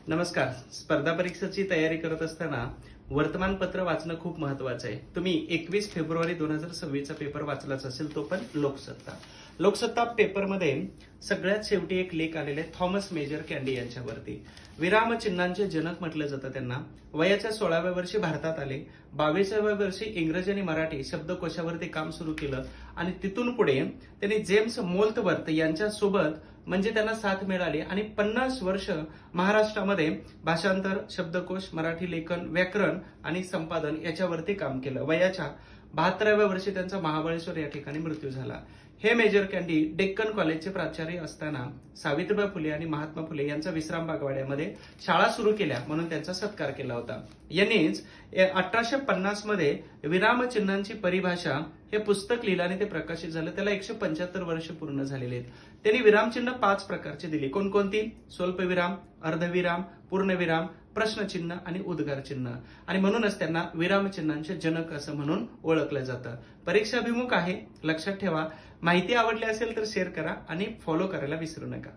नमस्कार. स्पर्धा परीक्षेची तयारी करत असताना वर्तमानपत्र वाचणं खूप महत्वाचं आहे. तुम्ही 21 फेब्रुवारी 2026 चा पेपर वाचलाच असेल, तो पण लोकसत्ता. लोकसत्ता पेपरमध्ये सगळ्यात शेवटी एक लेख आलेला आहे थॉमस मेजर कॅन्डी यांच्यावरती. विरामचिन्हांचे जनक म्हटलं जातं त्यांना. वयाच्या 16व्या वर्षी भारतात आले. 22व्या वर्षी इंग्रजी आणि मराठी शब्दकोशावरती काम सुरू केलं आणि तिथून पुढे त्यांनी जेम्स मोल्तवर्थ यांच्यासोबत म्हणजे त्यांना साथ मिळाली आणि 50 वर्ष महाराष्ट्रामध्ये भाषांतर, शब्दकोश, मराठी लेखन, व्याकरण आणि संपादन याच्यावरती काम केलं. वयाच्या 72व्या वर्षी त्यांचा महाबळेश्वर या ठिकाणी मृत्यू झाला. हे मेजर कॅन्डी डेक्कन कॉलेजचे प्राचार्य असताना सावित्रीबाई फुले आणि महात्मा फुले यांचा विश्राम बागवाड्यामध्ये शाळा सुरू केल्या म्हणून त्यांचा सत्कार केला होता. यांनीच 1850 मध्ये विरामचिन्हांची परिभाषा हे पुस्तक लिहिलं आणि ते प्रकाशित झालं. त्याला 175 वर्ष पूर्ण झालेले आहेत. त्यांनी विरामचिन्ह 5 प्रकारची दिली. कोणकोणती? स्वल्पविराम, अर्धविराम, पूर्णविराम, प्रश्नचिन्ह आणि उद्गार चिन्ह. आणि म्हणूनच त्यांना विरामचिन्हांचे जनक असं म्हणून ओळखलं जातं. परीक्षाभिमुख आहे, लक्षात ठेवा. माहिती आवडली असेल तर शेअर करा आणि फॉलो करायला विसरू नका.